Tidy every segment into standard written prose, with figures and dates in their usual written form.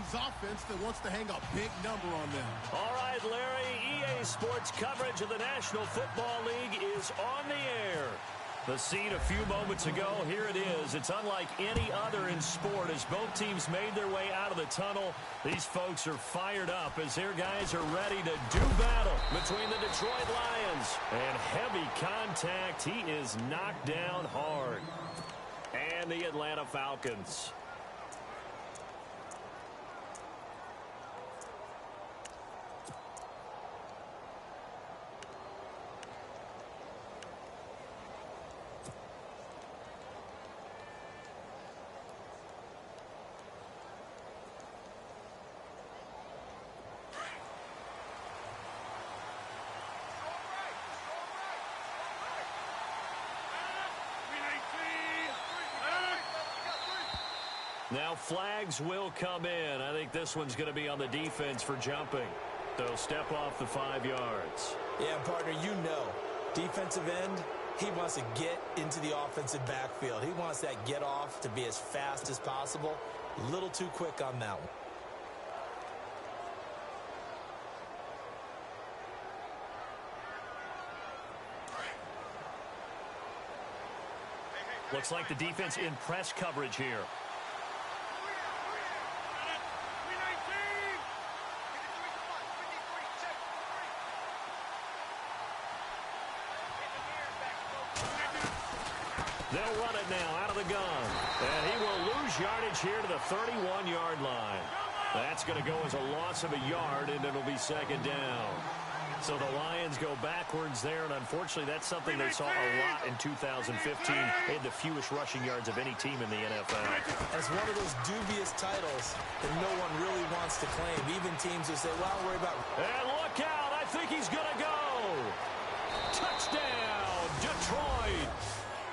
Madden's offense that wants to hang a big number on them. All right, Larry, EA Sports coverage of the National Football League is on the air. The scene a few moments ago, here it is. It's unlike any other in sport as both teams made their way out of the tunnel. These folks are fired up as their guys are ready to do battle between the Detroit Lions. And heavy contact. He is knocked down hard. And the Atlanta Falcons. Now flags will come in. I think this one's going to be on the defense for jumping. They'll step off the 5 yards. Yeah, partner, you know, defensive end, he wants to get into the offensive backfield. He wants that get off to be as fast as possible. A little too quick on that one. Looks like the defense in press coverage here. They'll run it now out of the gun. And he will lose yardage here to the 31-yard line. That's going to go as a loss of a yard, and it'll be second down. So the Lions go backwards there, and unfortunately that's something they saw a lot in 2015. They had the fewest rushing yards of any team in the NFL. That's one of those dubious titles that no one really wants to claim. Even teams who say, well, I'll worry about... And look out! I think he's going to go! Touchdown, Detroit!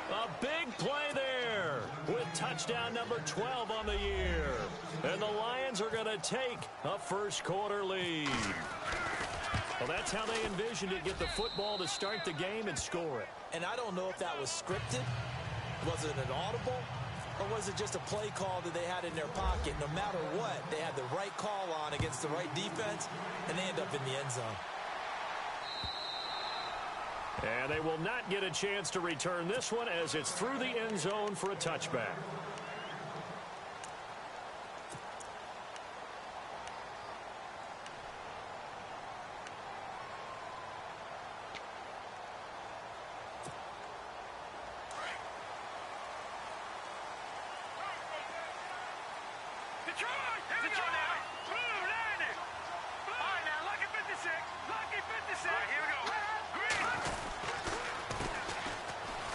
A big play there with touchdown number 12 on the year. And the Lions are going to take a first-quarter lead. Well, that's how they envisioned it, get the football to start the game and score it. And I don't know if that was scripted. Was it an audible? Or was it just a play call that they had in their pocket? No matter what, they had the right call on against the right defense, and they end up in the end zone. And they will not get a chance to return this one as it's through the end zone for a touchback.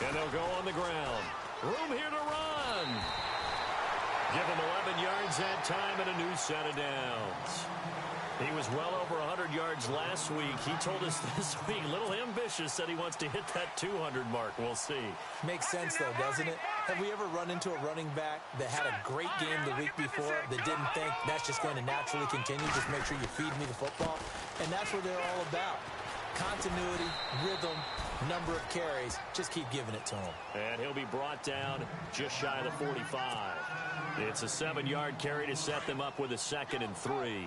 And they'll go on the ground. Room here to run. Give him 11 yards that time and a new set of downs. He was well over 100 yards last week. He told us this week, a little ambitious, said he wants to hit that 200 mark. We'll see. Makes sense, though, doesn't it? Have we ever run into a running back that had a great game the week before that didn't think that's just going to naturally continue? Just make sure you feed me the football. And that's what they're all about. Continuity, rhythm, number of carries. Just keep giving it to him. And he'll be brought down just shy of the 45. It's a 7-yard carry to set them up with a 2nd and 3.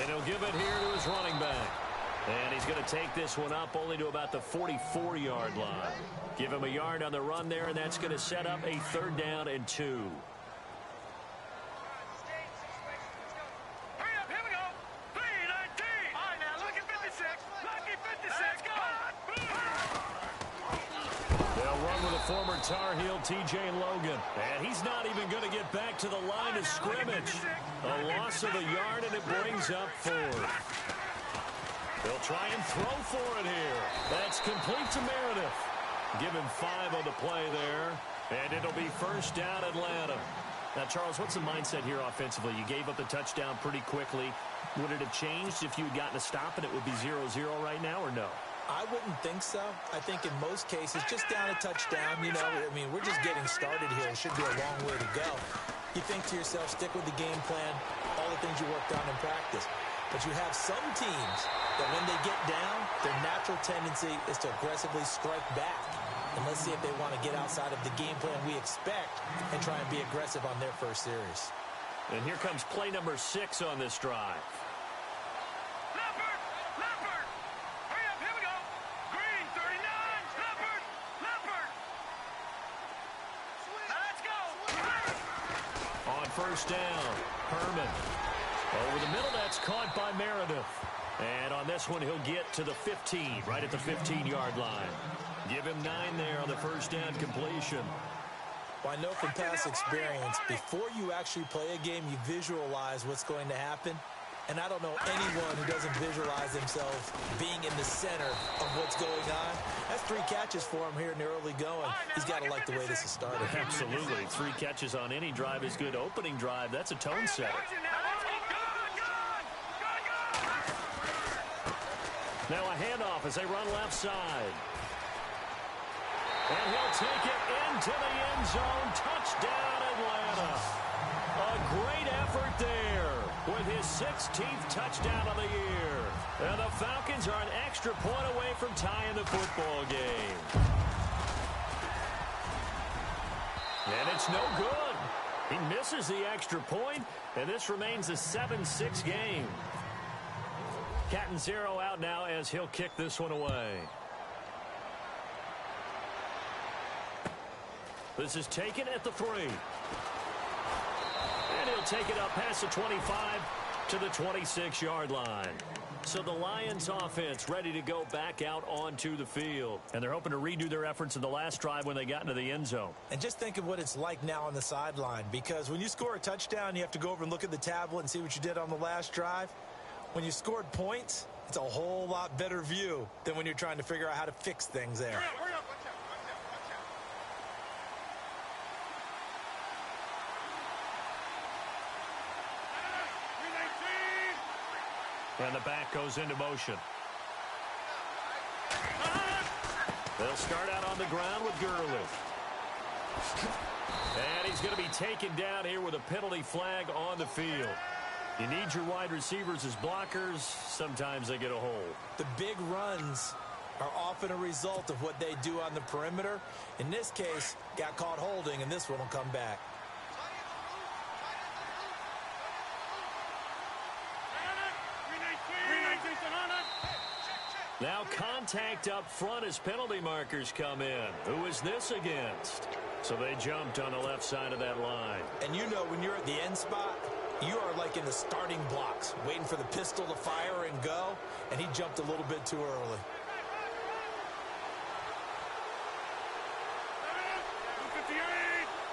And he'll give it here to his running back. And he's going to take this one up only to about the 44-yard line. Give him a yard on the run there, and that's going to set up a 3rd down and 2. Hurry up, here we go. 3-19. All right, now, lucky 56. Lucky 56, go. They'll run with a former Tar Heel, T.J. Logan. And he's not even going to get back to the line of scrimmage. A loss of a yard, and it brings up 4th. They'll try and throw for it here. That's complete to Meredith. Give him 5 on the play there. And it'll be 1st down Atlanta. Now, Charles, what's the mindset here offensively? You gave up the touchdown pretty quickly. Would it have changed if you had gotten a stop and it would be 0-0 right now, or no? I wouldn't think so. I think in most cases, just down a touchdown, you know, I mean, we're just getting started here. It should be a long way to go. You think to yourself, stick with the game plan, all the things you worked on in practice. But you have some teams that when they get down, they're natural tendency is to aggressively strike back. And let's see if they want to get outside of the game plan we expect and try and be aggressive on their first series. And here comes play number 6 on this drive. Leopard! Leopard! Hurry up, here we go! Green, 39! Leopard! Leopard! Let's go! On first down, Herman. Over the middle, that's caught by Meredith. And on this one, he'll get to the 15, right at the 15-yard line. Give him 9 there on the first down completion. Well, I know from past experience, before you actually play a game, you visualize what's going to happen. And I don't know anyone who doesn't visualize themselves being in the center of what's going on. That's 3 catches for him here in the early going. He's got to like the way this has started. Absolutely. 3 catches on any drive is good. Opening drive, that's a tone setter. Now a handoff as they run left side. And he'll take it into the end zone. Touchdown, Atlanta. A great effort there with his 16th touchdown of the year. And the Falcons are an extra point away from tying the football game. And it's no good. He misses the extra point, and this remains a 7-6 game. Cat and 0 out now as he'll kick this one away. This is taken at the 3. And he'll take it up past the 25 to the 26-yard line. So the Lions offense ready to go back out onto the field. And they're hoping to redo their efforts in the last drive when they got into the end zone. And just think of what it's like now on the sideline. Because when you score a touchdown, you have to go over and look at the tablet and see what you did on the last drive. When you scored points, it's a whole lot better view than when you're trying to figure out how to fix things there. Hurry up. And the back goes into motion. They'll start out on the ground with Gurley. And he's going to be taken down here with a penalty flag on the field. You need your wide receivers as blockers. Sometimes they get a hold. The big runs are often a result of what they do on the perimeter. In this case, got caught holding, and this one will come back. Now contact up front as penalty markers come in. Who is this against? So they jumped on the left side of that line. And you know when you're at the end spot, you are like in the starting blocks, waiting for the pistol to fire and go, and he jumped a little bit too early.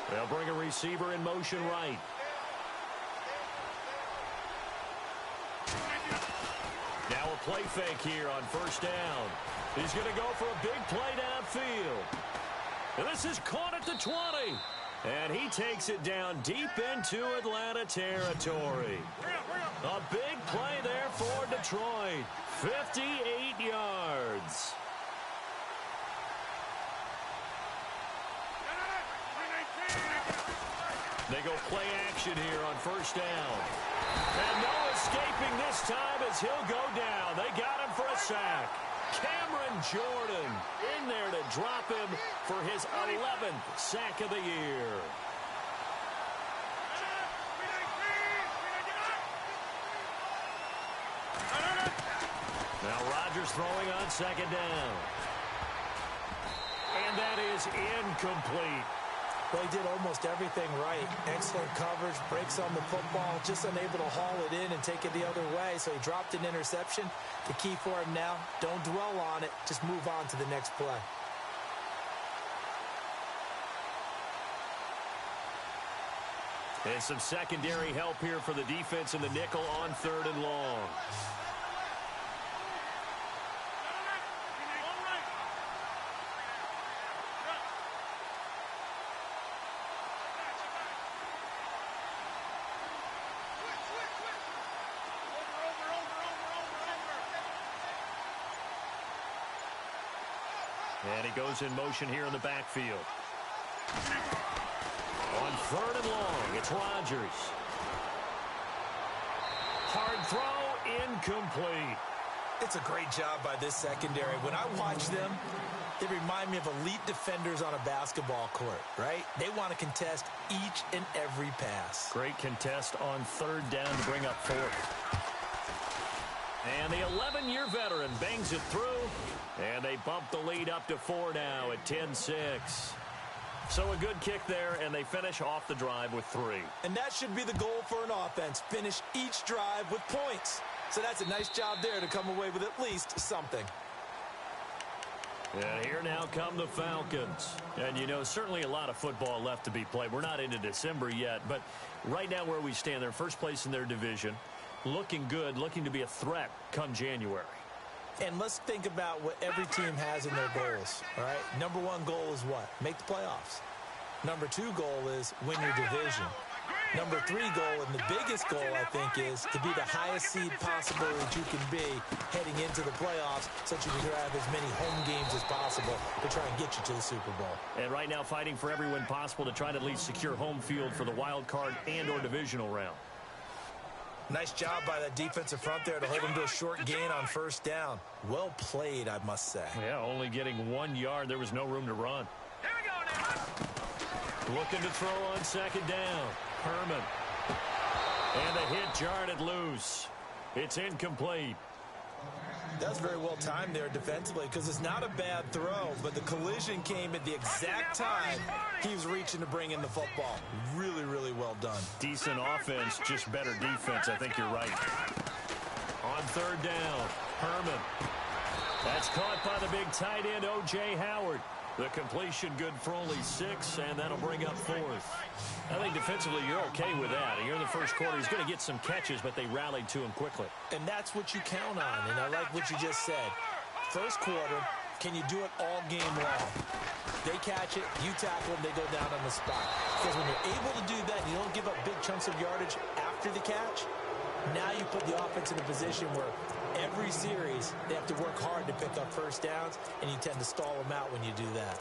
They'll bring a receiver in motion right. Now a play fake here on first down. He's going to go for a big play downfield. And this is caught at the 20. And he takes it down deep into Atlanta territory. A big play there for Detroit. 58 yards. They go play action here on first down. And no escaping this time as he'll go down. They got him for a sack. Cameron Jordan in there to drop him for his 11th sack of the year. Now Rodgers throwing on second down. And that is incomplete. Well, he did almost everything right. Excellent coverage, breaks on the football, just unable to haul it in and take it the other way. So he dropped an interception. The key for him now, don't dwell on it. Just move on to the next play. And some secondary help here for the defense in the nickel on third and long. And he goes in motion here in the backfield. On third and long, it's Rodgers. Hard throw, incomplete. It's a great job by this secondary. When I watch them, they remind me of elite defenders on a basketball court, right? They want to contest each and every pass. Great contest on third down to bring up fourth. And the 11-year veteran bangs it through, and they bump the lead up to 4 now at 10-6. So a good kick there, and they finish off the drive with 3. And that should be the goal for an offense, finish each drive with points. So that's a nice job there to come away with at least something. And here now come the Falcons. And, you know, certainly a lot of football left to be played. We're not into December yet, but right now where we stand, they're first place in their division, looking good, looking to be a threat come January. And let's think about what every team has in their goals, all right? Number 1 goal is what? Make the playoffs. Number 2 goal is win your division. Number 3 goal, and the biggest goal, I think, is to be the highest seed possible that you can be heading into the playoffs so that you can have as many home games as possible to try and get you to the Super Bowl. And right now fighting for every win possible to try to at least secure home field for the wild card and or divisional round. Nice job by that defensive front there to hold him to a short gain on first down. Well played, I must say. Yeah, only getting 1 yard. There was no room to run. Here we go now. Looking to throw on second down. Herman. And the hit jarred it loose. It's incomplete. That's very well timed there defensively because it's not a bad throw, but the collision came at the exact time he was reaching to bring in the football. Really, really well done. Decent offense, just better defense. I think you're right. On third down, Herman. That's caught by the big tight end, O.J. Howard. The completion good for only 6, and that'll bring up fourth. I think defensively you're okay with that. Here in the first quarter, he's going to get some catches, but they rallied to him quickly. And that's what you count on, and I like what you just said. First quarter, can you do it all game long? They catch it, you tackle them, they go down on the spot. Because when you're able to do that, you don't give up big chunks of yardage after the catch. Now you put the offense in a position where every series they have to work hard to pick up first downs, and you tend to stall them out when you do that.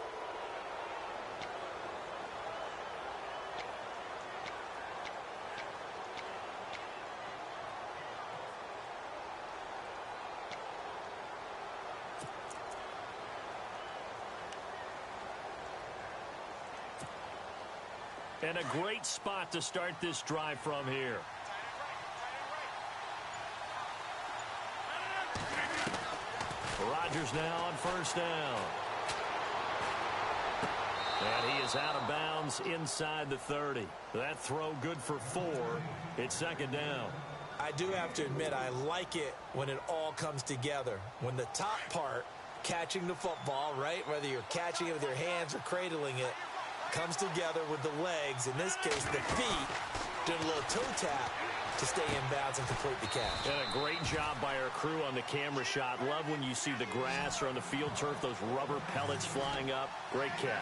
And a great spot to start this drive from here. Rodgers now on first down. And he is out of bounds inside the 30. That throw good for 4. It's second down. I do have to admit, I like it when it all comes together. When the top part, catching the football, right, whether you're catching it with your hands or cradling it, comes together with the legs, in this case the feet, doing a little toe tap to stay in bounds and complete the catch. And a great job by our crew on the camera shot. Love when you see the grass or on the field turf, those rubber pellets flying up. Great catch.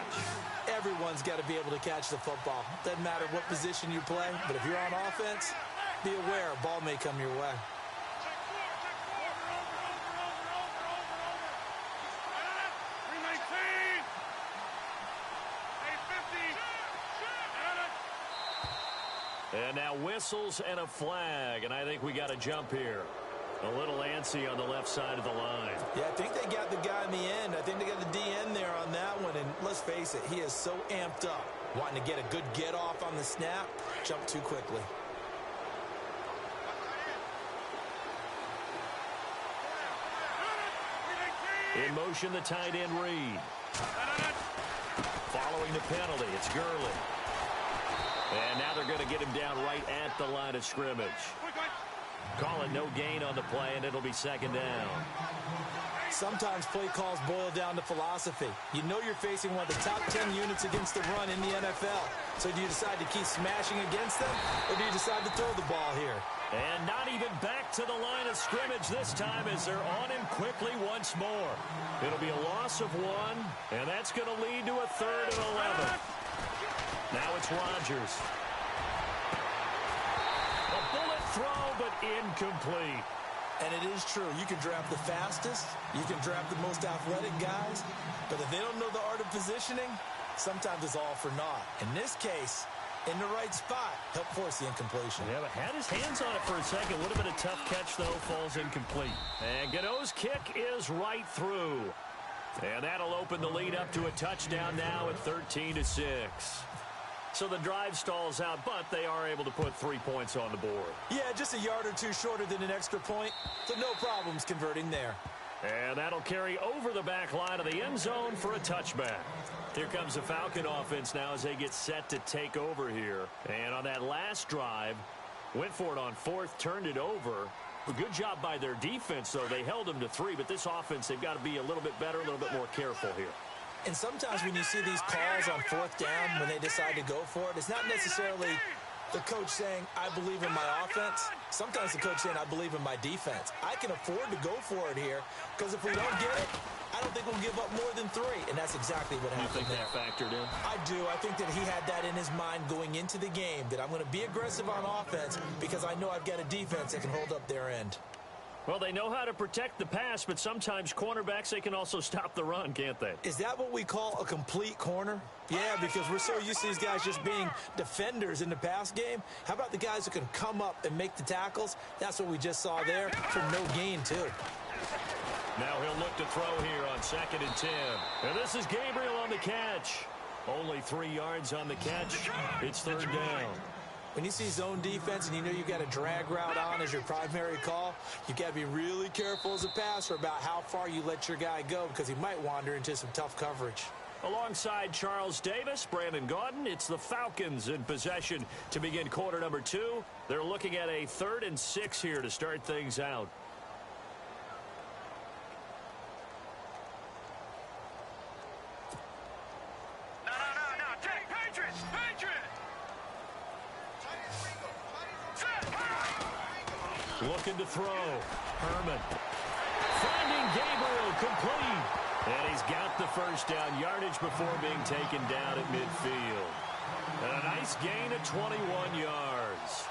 Everyone's got to be able to catch the football. Doesn't matter what position you play, but if you're on offense, be aware a ball may come your way. And now whistles and a flag, and I think we got a jump here. A little antsy on the left side of the line. Yeah, I think they got the guy in the end. I think they got the DN there on that one, and let's face it, he is so amped up, wanting to get a good get-off on the snap, jump too quickly. In motion, the tight end Reed. Following the penalty, it's Gurley. And now they're going to get him down right at the line of scrimmage. Call it no gain on the play, and it'll be second down. Sometimes play calls boil down to philosophy. You know you're facing one of the top 10 units against the run in the NFL. So do you decide to keep smashing against them, or do you decide to throw the ball here? And not even back to the line of scrimmage this time as they're on him quickly once more. It'll be a loss of 1, and that's going to lead to a 3rd and 11. Now it's Rodgers. A bullet throw, but incomplete. And it is true. You can draft the fastest. You can draft the most athletic guys. But if they don't know the art of positioning, sometimes it's all for naught. In this case, in the right spot. Helped force the incompletion. Yeah, but had his hands on it for a second. Would have been a tough catch, though. Falls incomplete. And Gano's kick is right through. And that'll open the lead up to a touchdown now at 13-6. So the drive stalls out, but they are able to put 3 points on the board. Yeah, just a yard or two shorter than an extra point, so no problems converting there. And that'll carry over the back line of the end zone for a touchback. Here comes the Falcon offense now as they get set to take over here. And on that last drive, went for it on fourth, turned it over. A good job by their defense, though. They held them to 3, but this offense, they've got to be a little bit better, a little bit more careful here. And sometimes when you see these calls on fourth down, when they decide to go for it, it's not necessarily the coach saying, I believe in my offense. Sometimes the coach saying, I believe in my defense. I can afford to go for it here, because if we don't get it, I don't think we'll give up more than 3. And that's exactly what happened there. You think that factored in? I do. I think that he had that in his mind going into the game, that I'm going to be aggressive on offense because I know I've got a defense that can hold up their end. Well, they know how to protect the pass, but sometimes cornerbacks, they can also stop the run, can't they? Is that what we call a complete corner? Yeah, because we're so used to these guys just being defenders in the pass game. How about the guys who can come up and make the tackles? That's what we just saw there for no gain, too. Now he'll look to throw here on 2nd and 10. And this is Gabriel on the catch. Only 3 yards on the catch. It's 3rd down. When you see zone defense and you know you've got a drag route on as your primary call, you've got to be really careful as a passer about how far you let your guy go because he might wander into some tough coverage. Alongside Charles Davis, Brandon Gaudin, it's the Falcons in possession to begin quarter number 2. They're looking at a 3rd and 6 here to start things out. Looking to throw. Herman. Finding Gabriel complete. And he's got the first down yardage before being taken down at midfield. And a nice gain of 21 yards.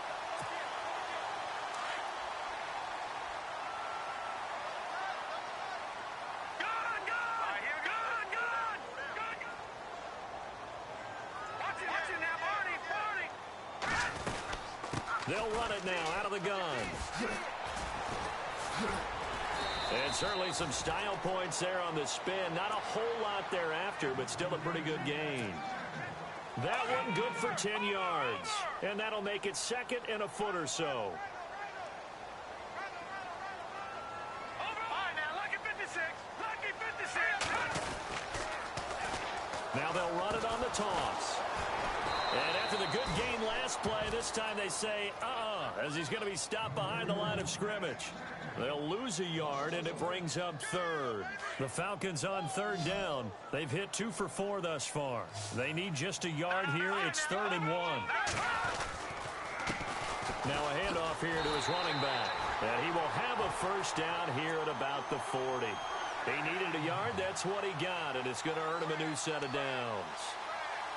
They'll run it now out of the gun. And certainly some style points there on the spin. Not a whole lot thereafter, but still a pretty good gain. That one good for 10 yards. And that'll make it 2nd and a foot or so. Now they'll run it on the toss. And after the good gain last play, this time they say, as he's going to be stopped behind the line of scrimmage. They'll lose a yard, and it brings up 3rd. The Falcons on 3rd down. They've hit 2 for 4 thus far. They need just a yard here. It's 3rd and 1. Now a handoff here to his running back. And he will have a first down here at about the 40. He needed a yard. That's what he got, and it's going to earn him a new set of downs.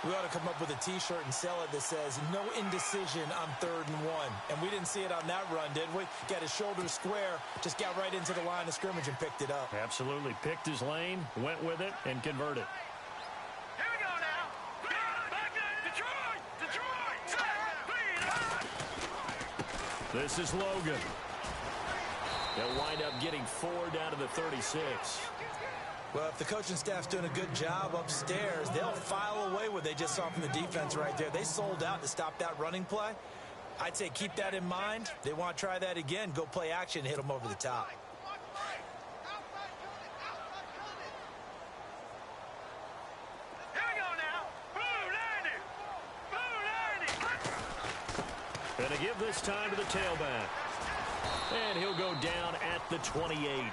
We ought to come up with a T-shirt and sell it that says, no indecision on 3rd and 1. And we didn't see it on that run, did we? Got his shoulders square, just got right into the line of scrimmage and picked it up. Absolutely. Picked his lane, went with it, and converted. Here we go now. Back Detroit! This is Logan. They'll wind up getting 4 down to the 36. Well, if the coaching staff's doing a good job upstairs, they'll file away what they just saw from the defense right there. They sold out to stop that running play. I'd say keep that in mind. They want to try that again. Go play action, hit them over the top. Here we go now. Blue 90. And to give this time to the tailback. And he'll go down at the 28.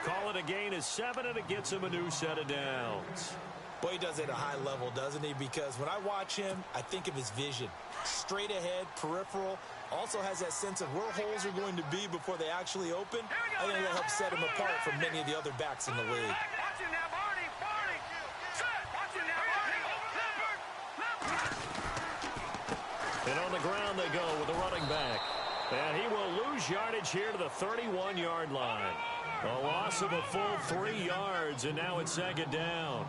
Call it a gain of 7, and it gets him a new set of downs. Boy, he does it at a high level, doesn't he? Because when I watch him, I think of his vision. Straight ahead, peripheral. Also has that sense of where holes are going to be before they actually open. I think that'll help set him apart from many of the other backs in the league. Watch him now, Barney. Set. Watch him now, Barney. Leopard. And on the ground they go with the running back. And he will lose yardage here to the 31-yard line. A loss of a full 3 yards, and now it's 2nd down.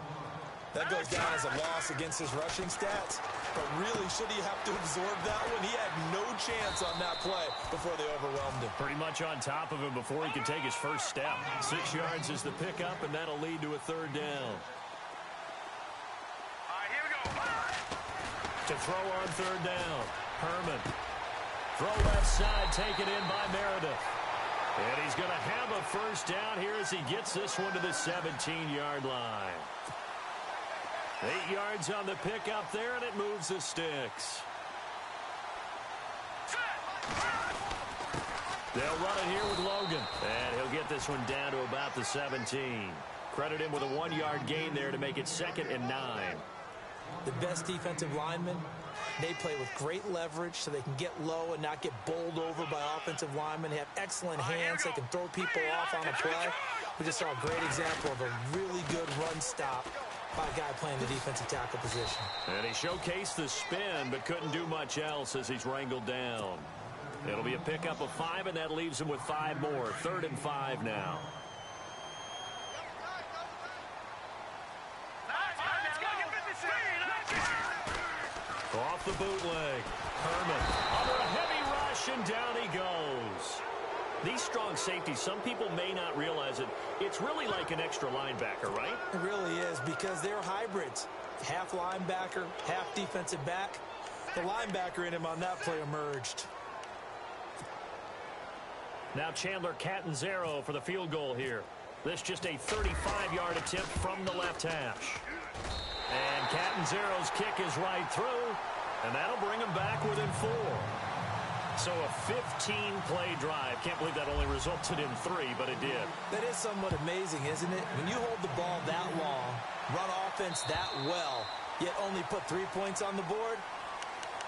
That goes down as a loss against his rushing stats. But really, should he have to absorb that one? He had no chance on that play before they overwhelmed him. Pretty much on top of him before he could take his first step. 6 yards is the pickup, and that'll lead to a third down. All right, here we go. To throw on third down, Herman. Throw left side, taken in by Meredith. And he's going to have a first down here as he gets this one to the 17-yard line. 8 yards on the pickup there, and it moves the sticks. They'll run it here with Logan. And he'll get this one down to about the 17. Credit him with a 1-yard gain there to make it 2nd and 9. The best defensive linemen, they play with great leverage so they can get low and not get bowled over by offensive linemen. They have excellent hands. They can throw people off on a play. We just saw a great example of a really good run stop by a guy playing the defensive tackle position. And he showcased the spin, but couldn't do much else as he's wrangled down. It'll be a pickup of 5, and that leaves him with 5 more. 3rd and 5 now. Off the bootleg. Herman under a heavy rush, and down he goes. These strong safeties, some people may not realize it. It's really like an extra linebacker, right? It really is, because they're hybrids. Half linebacker, half defensive back. The linebacker in him on that play emerged. Now Chandler Catanzaro for the field goal here. This just a 35-yard attempt from the left hash. And Catanzaro's kick is right through, and that'll bring him back within 4. So a 15-play drive. Can't believe that only resulted in 3, but it did. That is somewhat amazing, isn't it? When you hold the ball that long, run offense that well, yet only put 3 points on the board,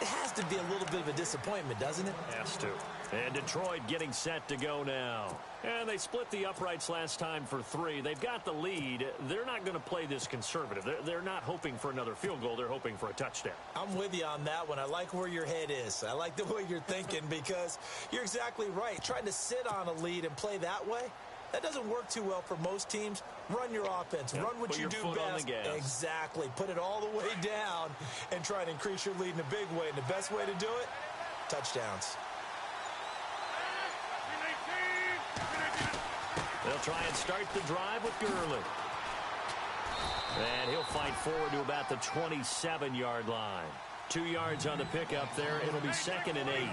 it has to be a little bit of a disappointment, doesn't it? Has to. And Detroit getting set to go now. And they split the uprights last time for 3. They've got the lead. They're not going to play this conservative. They're not hoping for another field goal. They're hoping for a touchdown. I'm with you on that one. I like where your head is. I like the way you're thinking, because you're exactly right. Trying to sit on a lead and play that way, that doesn't work too well for most teams. Run your offense. Yep. Run what Put you your do foot best. on the gas. Exactly. Put it all the way down and try and increase your lead in a big way. And the best way to do it, touchdowns. They'll try and start the drive with Gurley. And he'll fight forward to about the 27-yard line. 2 yards on the pickup there. It'll be 2nd and 8.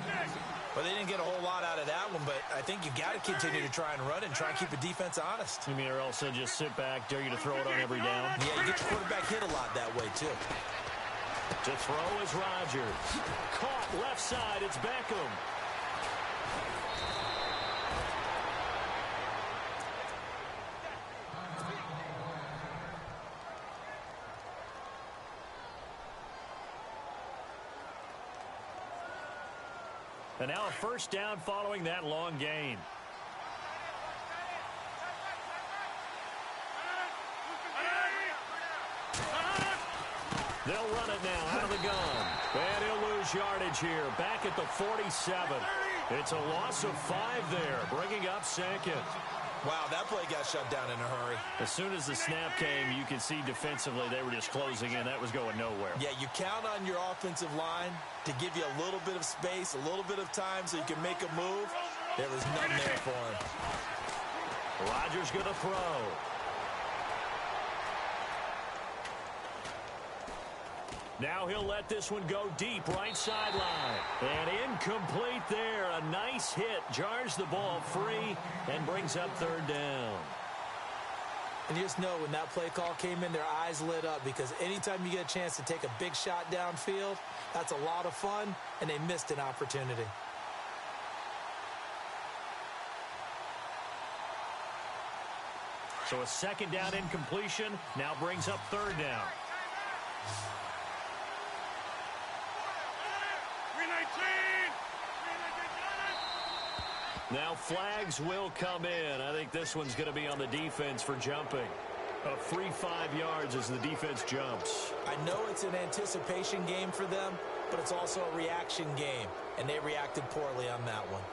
Well, they didn't get a whole lot out of that one, but I think you got to continue to try and run and try and keep the defense honest. You mean, or else just sit back, dare you to throw it on every down? Yeah, you get your quarterback hit a lot that way, too. To throw is Rodgers. Caught left side. It's Beckham. And now a first down following that long gain. They'll run it now out of the gun. And he'll lose yardage here. Back at the 47. It's a loss of 5 there, bringing up 2nd. Wow, that play got shut down in a hurry. As soon as the snap came, you could see defensively they were just closing in. That was going nowhere. Yeah, you count on your offensive line to give you a little bit of space, a little bit of time so you can make a move. There was none there for him. Rodgers going to throw. Now he'll let this one go deep, right sideline. And incomplete there. A nice hit. Jars the ball free and brings up 3rd down. And you just know when that play call came in, their eyes lit up, because anytime you get a chance to take a big shot downfield, that's a lot of fun, and they missed an opportunity. So a 2nd down incompletion now brings up 3rd down. Now flags will come in. I think this one's going to be on the defense for jumping. A free 5 yards as the defense jumps. I know it's an anticipation game for them, but it's also a reaction game, and they reacted poorly on that one.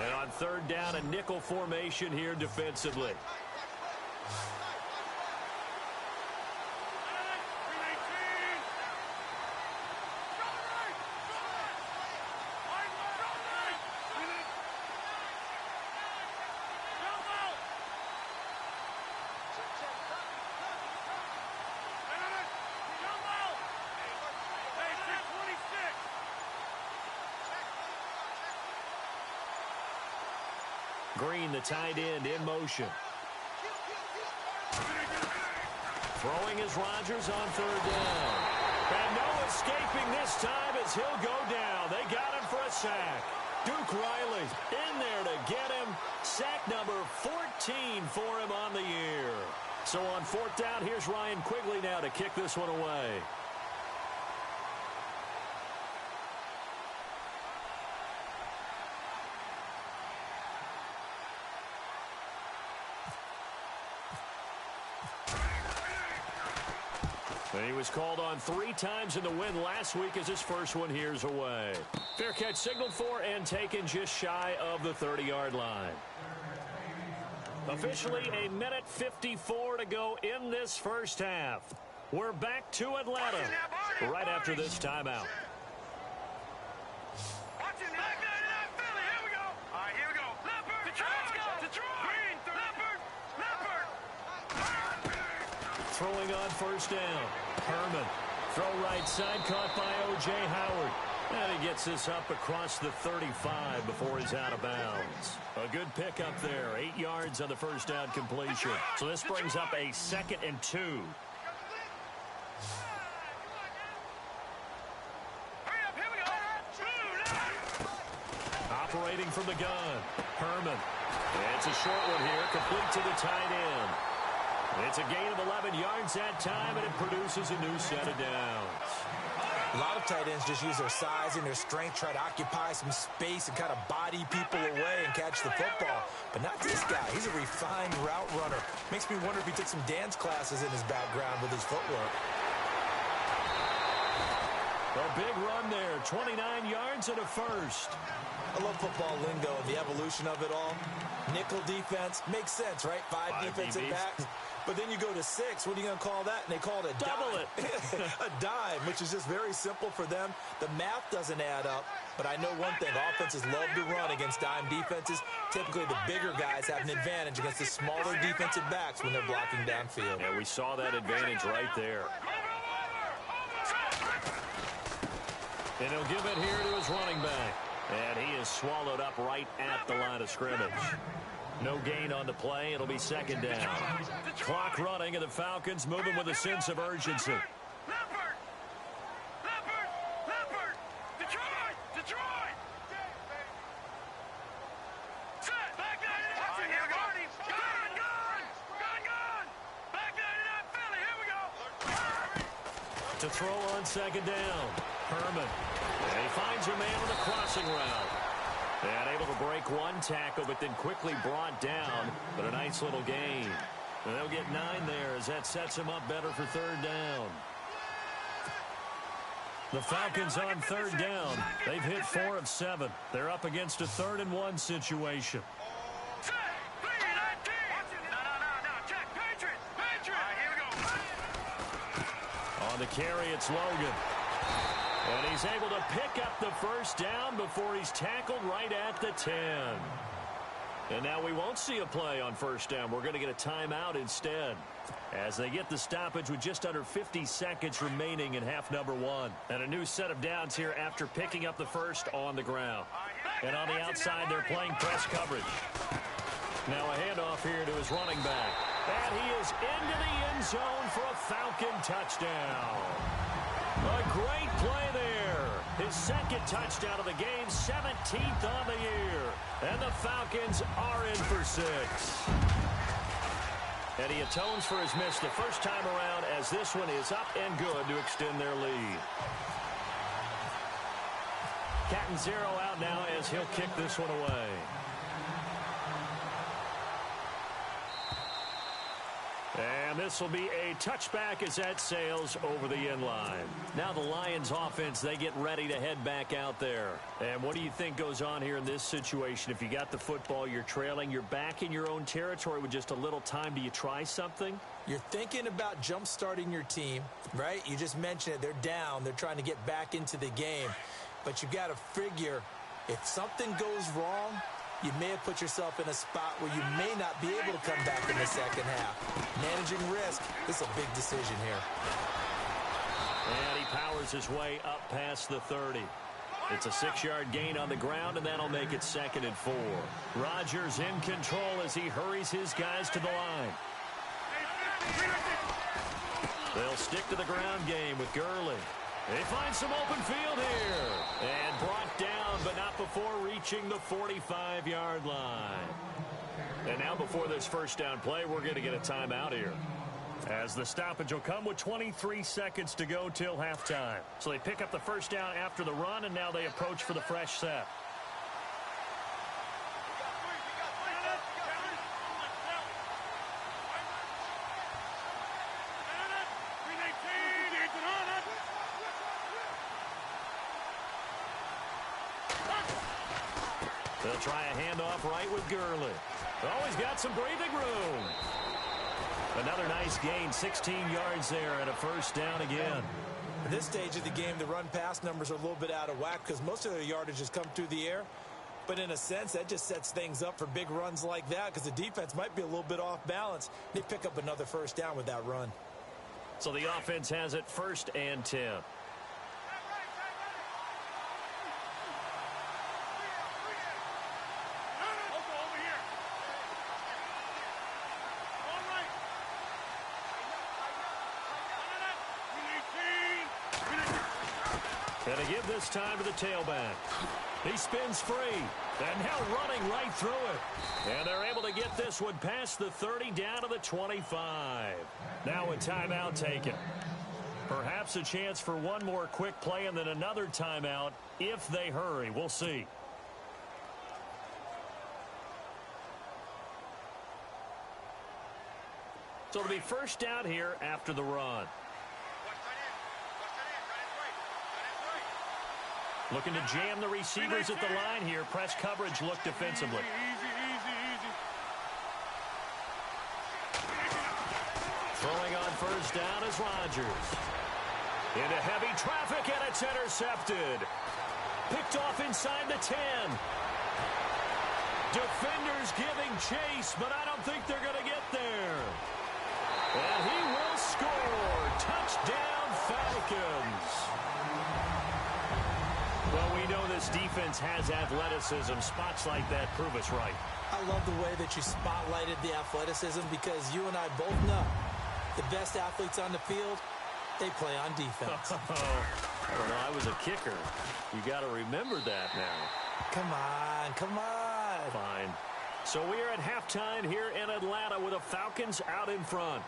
And on third down, a nickel formation here defensively. Green, the tight end, in motion. Throwing is Rodgers on third down. And no escaping this time as he'll go down. They got him for a sack. Duke Riley in there to get him. Sack number 14 for him on the year. So on fourth down, here's Ryan Quigley now to kick this one away. And he was called on 3 times in the win last week as his first one here's away. Fair catch signaled for and taken just shy of the 30-yard line. Officially a minute 54 to go in this first half. We're back to Atlanta right after this timeout. Throwing on first down. Herman. Throw right side, caught by O.J. Howard. And he gets this up across the 35 before he's out of bounds. A good pickup there. 8 yards on the first down completion. So this brings up a 2nd and 2. Operating from the gun. Herman. It's a short one here, complete to the tight end. It's a gain of 11 yards that time, and it produces a new set of downs. A lot of tight ends just use their size and their strength, try to occupy some space and kind of body people away and catch the football. But not this guy. He's a refined route runner. Makes me wonder if he took some dance classes in his background with his footwork. A big run there, 29 yards and a first. I love football lingo and the evolution of it all. Nickel defense makes sense, right? 5 defensive backs. But then you go to 6. What are you going to call that? And they call it a double dime. it. A dime, which is just very simple for them. The math doesn't add up. But I know one thing. Offenses love to run against dime defenses. Typically, the bigger guys have an advantage against the smaller defensive backs when they're blocking downfield. Yeah, we saw that advantage right there. And he'll give it here to his running back. And he is swallowed up right at the line of scrimmage. No gain on the play. It'll be 2nd down. Clock running, and the Falcons moving with a sense of urgency. To throw on 2nd down. Herman. And he finds a man with a crossing route. And able to break one tackle, but then quickly brought down. But a nice little gain. And they'll get 9 there as that sets him up better for 3rd down. The Falcons on 3rd down. They've hit 4 of 7. They're up against a 3rd and 1 situation. On the carry, it's Logan. And he's able to pick up the first down before he's tackled right at the 10. And now we won't see a play on first down. We're going to get a timeout instead as they get the stoppage with just under 50 seconds remaining in half number 1. And a new set of downs here after picking up the first on the ground. And on the outside, they're playing press coverage. Now a handoff here to his running back. And he is into the end zone for a Falcon touchdown. A great play there. His 2nd touchdown of the game, 17th on the year. And the Falcons are in for 6. And he atones for his miss the first time around as this one is up and good to extend their lead. Cat and 0 out now as he'll kick this one away. And And this will be a touchback as that sails over the end line. Now the Lions offense, they get ready to head back out there. And what do you think goes on here in this situation? If you got the football, you're trailing, you're back in your own territory with just a little time. Do you try something? You're thinking about jump-starting your team, right? You just mentioned it. They're down. They're trying to get back into the game. But you've got to figure if something goes wrong, you may have put yourself in a spot where you may not be able to come back in the second half. Managing risk is a big decision here. And he powers his way up past the 30. It's a 6-yard gain on the ground, and that'll make it 2nd and 4. Rodgers in control as he hurries his guys to the line. They'll stick to the ground game with Gurley. They find some open field here. And brought down, but not before reaching the 45-yard line. And now before this first down play, we're going to get a timeout here, as the stoppage will come with 23 seconds to go till halftime. So they pick up the first down after the run, and now they approach for the fresh set. They'll try a handoff right with Gurley. Oh, he's got some breathing room. Another nice gain, 16 yards there, and a first down again. At this stage of the game, the run-pass numbers are a little bit out of whack because most of their yardage has come through the air. But in a sense, that just sets things up for big runs like that because the defense might be a little bit off balance. They pick up another first down with that run. So the offense has it 1st and 10. And to give this time to the tailback. He spins free. And now running right through it. And they're able to get this one past the 30 down to the 25. Now a timeout taken. Perhaps a chance for one more quick play and then another timeout if they hurry. We'll see. So it'll be first down here after the run. Looking to jam the receivers at the line here. Press coverage look defensively. Throwing on first down is Rodgers. Into heavy traffic, and it's intercepted. Picked off inside the 10. Defenders giving chase, but I don't think they're going to get there. And he will score. Touchdown, Falcons. Well, we know this defense has athleticism. Spots like that prove us right. I love the way that you spotlighted the athleticism because you and I both know the best athletes on the field, they play on defense. I don't know. I was a kicker. You got to remember that now. Come on, come on. Fine. So we are at halftime here in Atlanta with the Falcons out in front.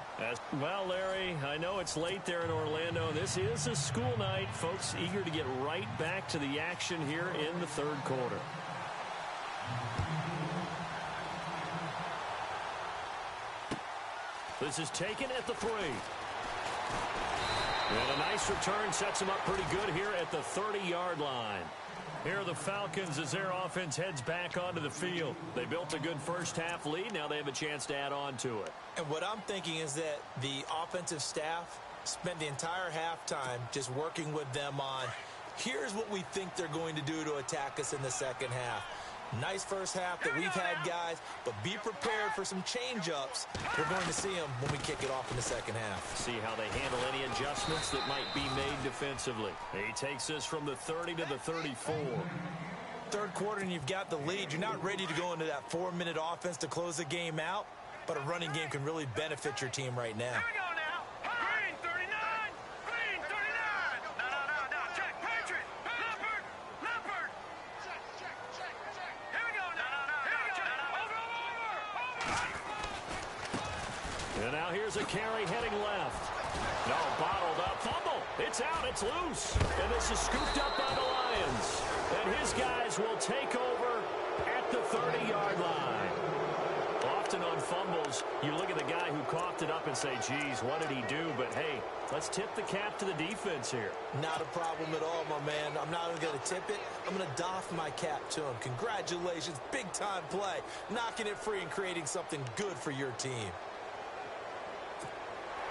Well, Larry, I know it's late there in Orlando. This is a school night. Folks eager to get right back to the action here in the third quarter. This is taken at the 3. And a nice return sets them up pretty good here at the 30-yard line. Here are the Falcons as their offense heads back onto the field. They built a good first-half lead. Now they have a chance to add on to it. And what I'm thinking is that the offensive staff spent the entire halftime just working with them on, here's what we think they're going to do to attack us in the second half. Nice first half that we've had, guys, but be prepared for some change-ups. We're going to see them when we kick it off in the second half. See how they handle any adjustments that might be made defensively. He takes this from the 30 to the 34. Third quarter and you've got the lead. You're not ready to go into that 4-minute offense to close the game out, but a running game can really benefit your team right now. Here we go now. Green 39. Green 39. No. Check. Patriot. Leopard. Leopard. Check. Here we go now. Over. And now here's a carry heading left. No, bottled up. Fumble. It's out. It's loose. And this is scooped up by the Lions. And his guys will take over at the 30-yard line. Off often on fumbles, you look at the guy who coughed it up and say, geez, what did he do? But, hey, let's tip the cap to the defense here. Not a problem at all, my man. I'm not even going to tip it. I'm going to doff my cap to him. Congratulations. Big-time play. Knocking it free and creating something good for your team.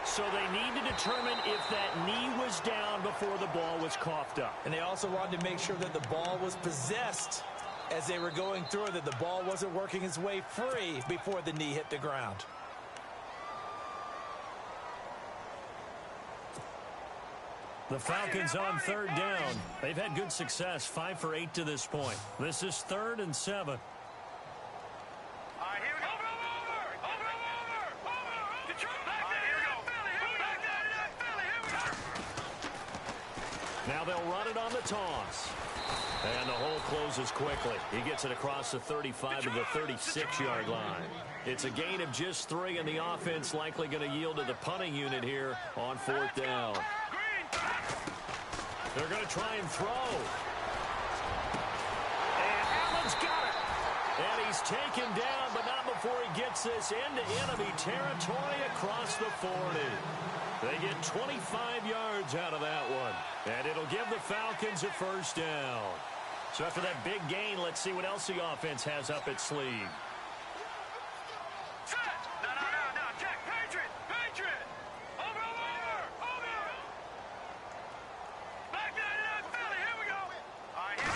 So they need to determine if that knee was down before the ball was coughed up. And they also wanted to make sure that the ball was possessed as they were going through it, that the ball wasn't working its way free before the knee hit the ground. The Falcons on third down. They've had good success, 5 for 8 to this point. This is 3rd and 7. Now they'll run it on the toss. And the hole closes quickly. He gets it across the 35 to the 36-yard line. It's a gain of just 3, and the offense likely going to yield to the punting unit here on 4th down. They're going to try and throw. And Allen's got it. And he's taken down, but not before he gets this into enemy territory across the 40. They get 25 yards out of that one. And it'll give the Falcons a 1st down. So after that big gain, let's see what else the offense has up its sleeve. No. Check. Patriot. Over. Back there, Philly. Here we go. All right, here.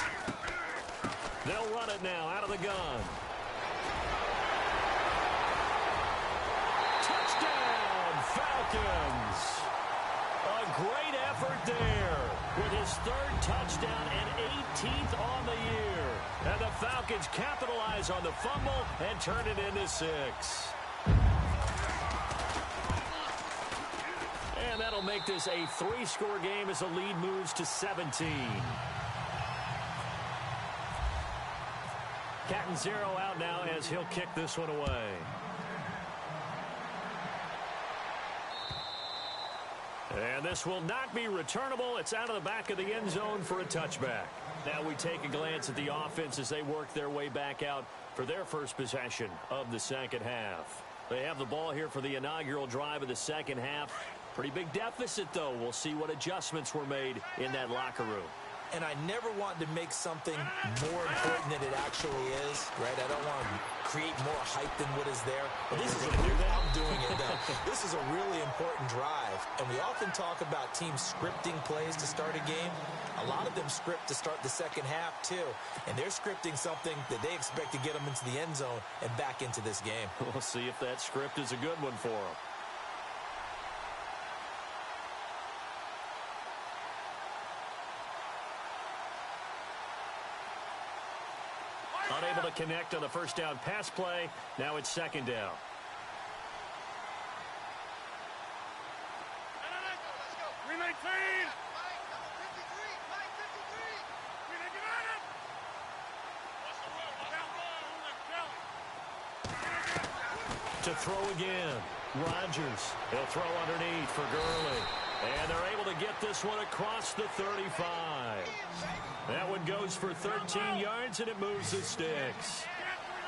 They'll run it now out of the gun. Touchdown, Falcons. A great effort there with his 3rd touchdown and 18th on the year. And the Falcons capitalize on the fumble and turn it into 6. And that'll make this a 3-score game as the lead moves to 17. Cat and 0 out now as he'll kick this one away. And this will not be returnable. It's out of the back of the end zone for a touchback. Now we take a glance at the offense as they work their way back out for their first possession of the second half. They have the ball here for the inaugural drive of the second half. Pretty big deficit, though. We'll see what adjustments were made in that locker room. And I never want to make something more important than it actually is, right? I don't want to create more hype than what is there. But this is I'm doing it though. This is a really important drive. And we often talk about teams scripting plays to start a game. A lot of them script to start the second half too. And they're scripting something that they expect to get them into the end zone and back into this game. We'll see if that script is a good one for them. Unable to connect on the first down pass play. Now it's 2nd down. To throw again. Rodgers. He'll throw underneath for Gurley. And they're able to get this one across the 35. That one goes for 13 yards, and it moves the sticks.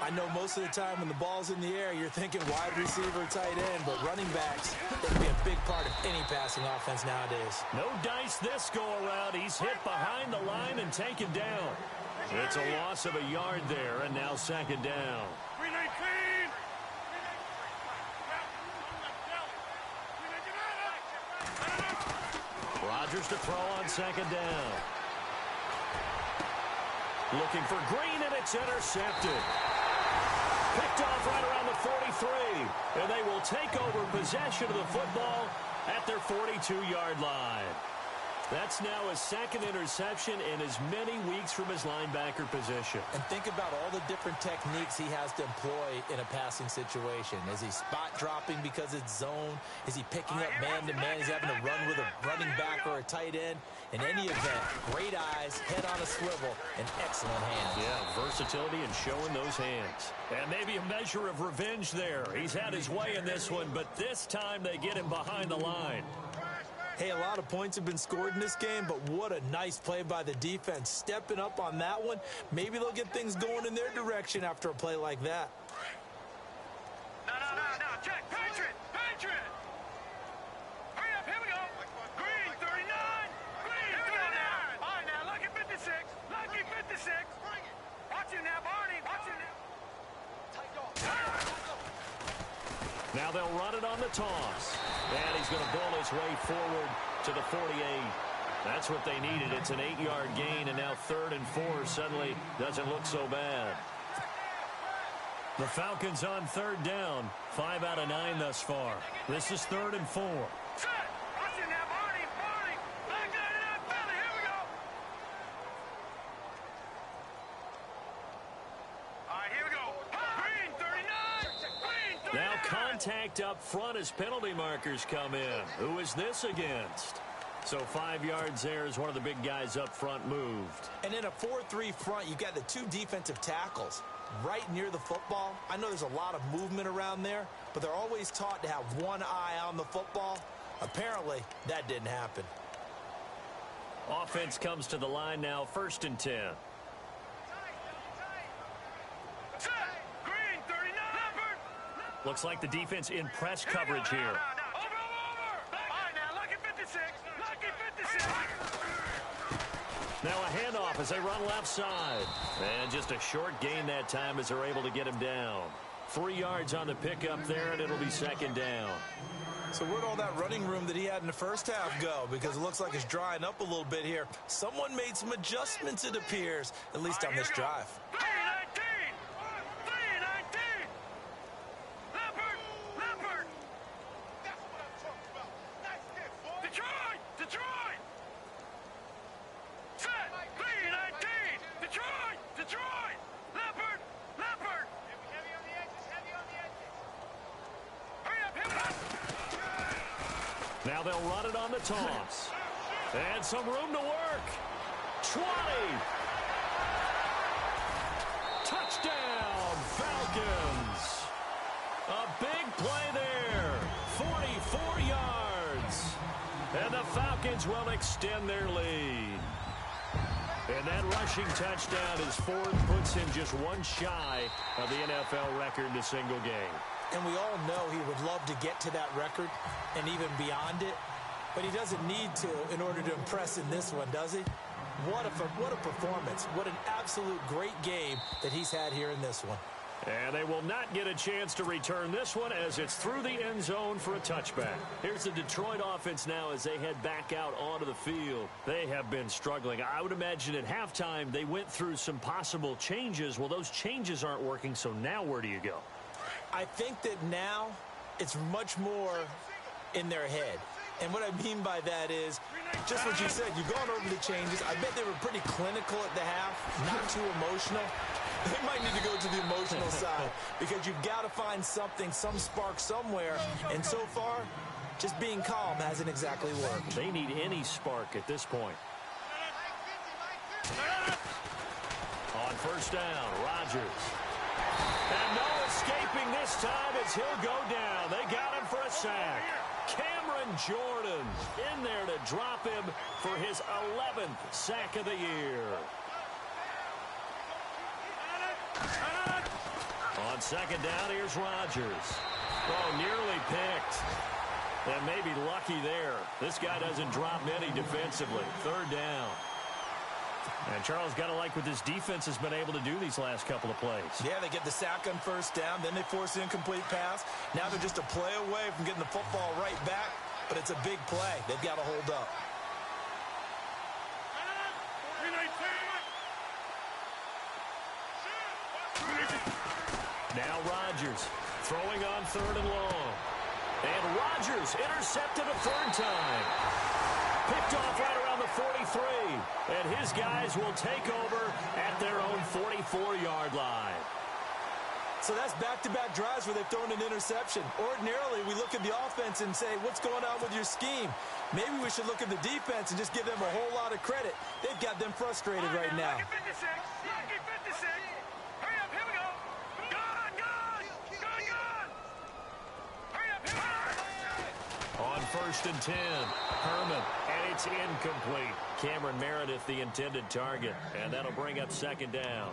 I know most of the time when the ball's in the air, you're thinking wide receiver, tight end, but running backs, they can be a big part of any passing offense nowadays. No dice this go-around. He's hit behind the line and taken down. It's a loss of a yard there, and now 2nd down. Rodgers to throw on 2nd down. Looking for Green, and it's intercepted. Picked off right around the 43, and they will take over possession of the football at their 42-yard line. That's now his 2nd interception in as many weeks from his linebacker position. And think about all the different techniques he has to employ in a passing situation. Is he spot dropping because it's zone? Is he picking up man-to-man? Is he having to run with a running back or a tight end? In any event, great eyes, head on a swivel, and excellent hands. Yeah, versatility and showing those hands. And maybe a measure of revenge there. He's had his way in this one, but this time they get him behind the line. Hey, a lot of points have been scored in this game, but what a nice play by the defense. Stepping up on that one, maybe they'll get things going in their direction after a play like that. 56. Watch him now, Barney. Watch him now. Now they'll run it on the toss. And he's going to bull his way forward to the 48. That's what they needed. It's an 8-yard gain, and now 3rd and 4 suddenly doesn't look so bad. The Falcons on 3rd down. 5 out of 9 thus far. This is 3rd and 4. Set. Watch him now, Barney. Barney. Back there to that belly. Here we go. All right, here we go. Green 39. Green 39. Now contact up front as penalty markers come in. Who is this against? So 5 yards there as one of the big guys up front moved. And in a 4-3 front, you've got the 2 defensive tackles right near the football. I know there's a lot of movement around there, but they're always taught to have one eye on the football. Apparently, that didn't happen. Offense comes to the line now, 1st and 10. Set. Green 39. Leopard. Looks like the defense in press coverage here. Over. All right, now, lucky 56. Lucky 56. Now a handoff as they run left side. And just a short gain that time as they're able to get him down. 3 yards on the pickup there, and it'll be 2nd down. So where'd all that running room that he had in the first half go? Because it looks like it's drying up a little bit here. Someone made some adjustments, it appears, at least on this drive. 319. 319. Leopard. Leopard. That's what I'm talking about. Nice hit, boy. Detroit. Detroit. Set. 319. Detroit. Detroit. Leopard. Leopard. Heavy on the edges. Heavy on the edges. Hurry up. Hit it up. Now they'll run it on the toss. And some room to work. 20. Touchdown, Falcons. A big play there. 44 yards. And the Falcons will extend their lead. And that rushing touchdown is 4th, puts him just one shy of the NFL record in a single game. And we all know he would love to get to that record and even beyond it. But he doesn't need to in order to impress in this one, does he? What a performance. What an absolute great game that he's had here in this one. And they will not get a chance to return this one as it's through the end zone for a touchback. Here's the Detroit offense now as they head back out onto the field. They have been struggling. I would imagine at halftime they went through some possible changes. Well, those changes aren't working, so now where do you go? I think that now it's much more in their head. And what I mean by that is just what you said. You've gone over the changes. I bet they were pretty clinical at the half, not too emotional. They might need to go to the emotional side because you've got to find something, some spark somewhere. And so far, just being calm hasn't exactly worked. They need any spark at this point. On 1st down, Rodgers. And no escaping this time as he'll go down. They got him for a sack. Cameron Jordan in there to drop him for his 11th sack of the year. On 2nd down, here's Rodgers. Oh, nearly picked. And maybe lucky there. This guy doesn't drop many defensively. 3rd down. And Charles, got to like what this defense has been able to do these last couple of plays. Yeah, they get the sack on 1st down, then they force the incomplete pass. Now they're just a play away from getting the football right back, but it's a big play. They've got to hold up. Now Rodgers throwing on 3rd and long. And Rodgers intercepted a 3rd time. Picked off right around the 43. And his guys will take over at their own 44-yard line. So that's back-to-back drives where they've thrown an interception. Ordinarily, we look at the offense and say, what's going on with your scheme? Maybe we should look at the defense and just give them a whole lot of credit. They've got them frustrated right now. Lucky 56. Lucky 56. Hurry up. Here we go. Gone. Hurry up. On 1st and 10, Herman, and it's incomplete. Cameron Meredith, the intended target, and that'll bring up 2nd down.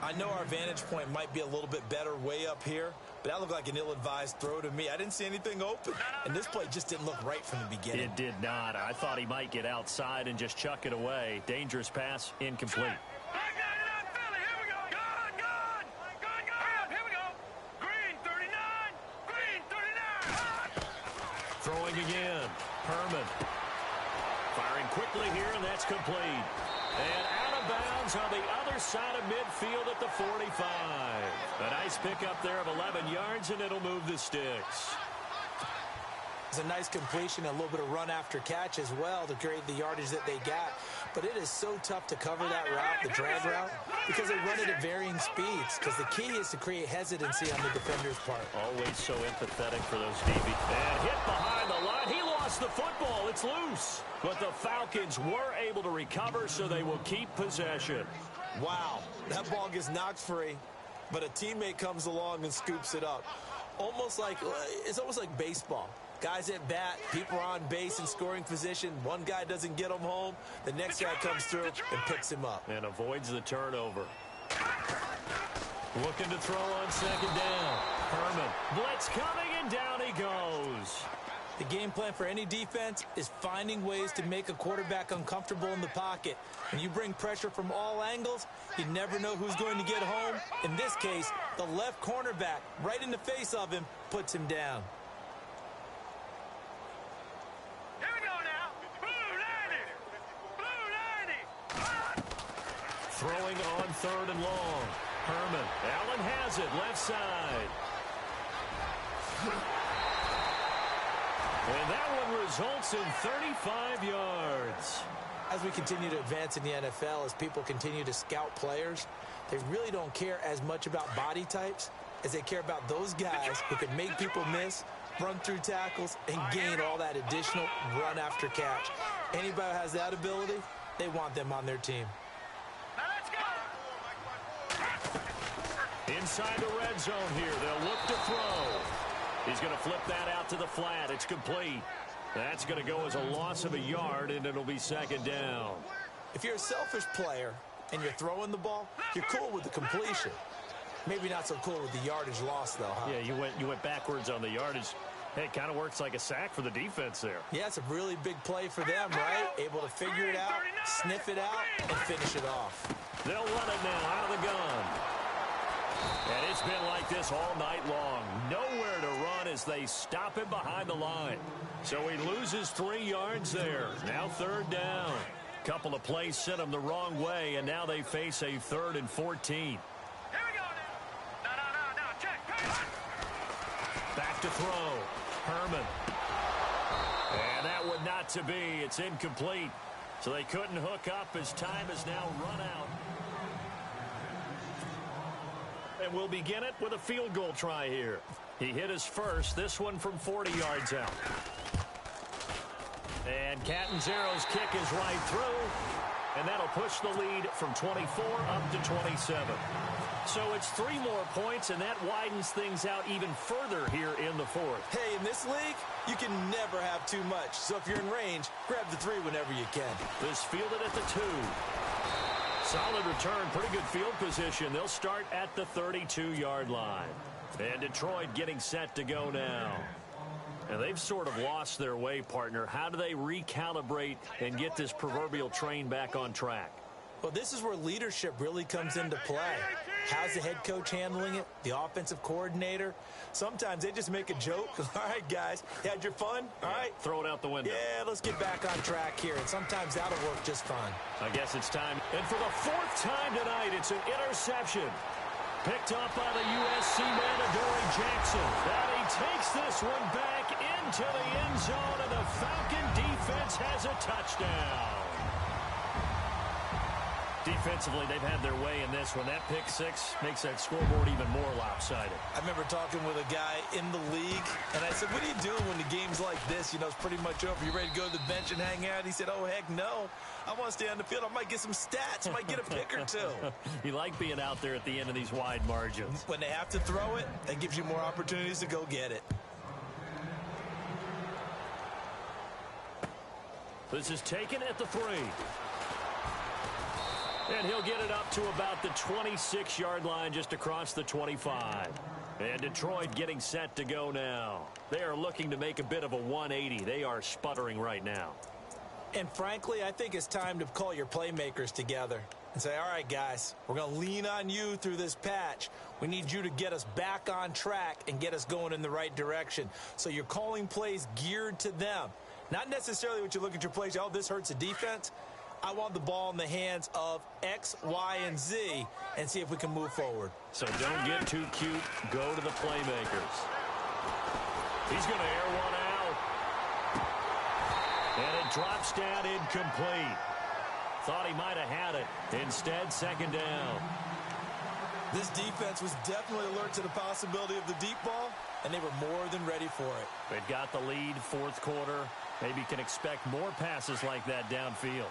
I know our vantage point might be a little bit better way up here, but that looked like an ill-advised throw to me. I didn't see anything open, and this play just didn't look right from the beginning. It did not. I thought he might get outside and just chuck it away. Dangerous pass, incomplete. Back Throwing again. Herman. Firing quickly here, and that's complete. And out of bounds on the other side of midfield at the 45. A nice pickup there of 11 yards, and it'll move the sticks. It's a nice completion, a little bit of run after catch as well to create the yardage that they got. But it is so tough to cover that route, the drag route, because they run it at varying speeds. Because the key is to create hesitancy on the defender's part. Always so empathetic for those DB. And hit behind the line. He lost the football. It's loose. But the Falcons were able to recover, so they will keep possession. Wow, that ball gets knocked free, but a teammate comes along and scoops it up. It's almost like baseball. Guys at bat, people are on base in scoring position. One guy doesn't get him home. The next guy comes through and picks him up. And avoids the turnover. Looking to throw on second down. Herman. Blitz coming, and down he goes. The game plan for any defense is finding ways to make a quarterback uncomfortable in the pocket. When you bring pressure from all angles, you never know who's going to get home. In this case, the left cornerback, right in the face of him, puts him down. Throwing on third and long. Herman. Allen has it, left side. And that one results in 35 yards. As we continue to advance in the NFL, as people continue to scout players, they really don't care as much about body types as they care about those guys who can make people miss, run through tackles, and gain all that additional run after catch. Anybody who has that ability, they want them on their team. Inside the red zone here. They'll look to throw. He's going to flip that out to the flat. It's complete. That's going to go as a loss of a yard, and it'll be second down. If you're a selfish player and you're throwing the ball, you're cool with the completion. Maybe not so cool with the yardage loss, though, huh? Yeah, you went backwards on the yardage. Hey, it kind of works like a sack for the defense there. Yeah, it's a really big play for them, right? Able to figure it out, sniff it out, and finish it off. They'll run it now out of the gun. And it's been like this all night long. Nowhere to run as they stop him behind the line. So he loses 3 yards there. Now third down. Couple of plays sent him the wrong way, and now they face a 3rd and 14. Here we go now. No, check. Back to throw. Herman. And that one not to be. It's incomplete. So they couldn't hook up as time has now run out. And we'll begin it with a field goal try here. He hit his first, this one from 40 yards out. And Catanzaro's kick is right through, and that'll push the lead from 24 up to 27. So it's 3 more points, and that widens things out even further here in the 4th. Hey, in this league, you can never have too much. So if you're in range, grab the 3 whenever you can. This fielded at the 2. Solid return, pretty good field position. They'll start at the 32-yard line. And Detroit getting set to go now. And they've sort of lost their way, partner. How do they recalibrate and get this proverbial train back on track? Well, this is where leadership really comes into play. How's the head coach handling it? The offensive coordinator? Sometimes they just make a joke. All right, guys, you had your fun? All right. Throw it out the window. Yeah, let's get back on track here. And sometimes that'll work just fine. I guess it's time. And for the 4th time tonight, it's an interception. Picked up by the USC man, Adoree Jackson. And he takes this one back into the end zone, and the Falcon defense has a touchdown. Defensively, they've had their way in this one. That pick 6 makes that scoreboard even more lopsided. I remember talking with a guy in the league, and I said, what are you doing when the game's like this? You know, it's pretty much over. You ready to go to the bench and hang out? He said, oh, heck no. I want to stay on the field. I might get some stats. I might get a pick or 2. You like being out there at the end of these wide margins. When they have to throw it, that gives you more opportunities to go get it. This is taken at the 3. And he'll get it up to about the 26-yard line, just across the 25. And Detroit getting set to go now. They are looking to make a bit of a 180. They are sputtering right now. And frankly, I think it's time to call your playmakers together. and say, all right, guys, we're going to lean on you through this patch. We need you to get us back on track and get us going in the right direction. So you're calling plays geared to them. Not necessarily what you look at your plays, oh, this hurts the defense. I want the ball in the hands of X, Y, and Z and see if we can move forward. So don't get too cute. Go to the playmakers. He's going to air one out. And it drops down incomplete. Thought he might have had it. Instead, second down. This defense was definitely alert to the possibility of the deep ball, and they were more than ready for it. They've got the lead, fourth quarter. Maybe can expect more passes like that downfield.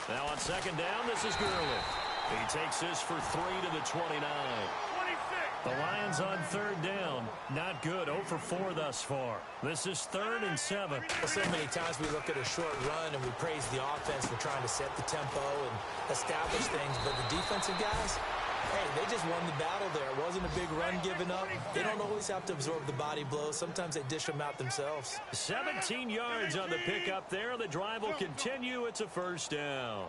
Now on second down, this is Gurley. He takes this for 3 to the 29. The Lions on third down. Not good. 0 for 4 thus far. This is 3rd and 7. Well, so many times we look at a short run and we praise the offense for trying to set the tempo and establish things. But the defensive guys, hey, they just won the battle there. It wasn't a big run given up. They don't always have to absorb the body blows. Sometimes they dish them out themselves. 17 yards on the pickup there. The drive will continue. It's a first down.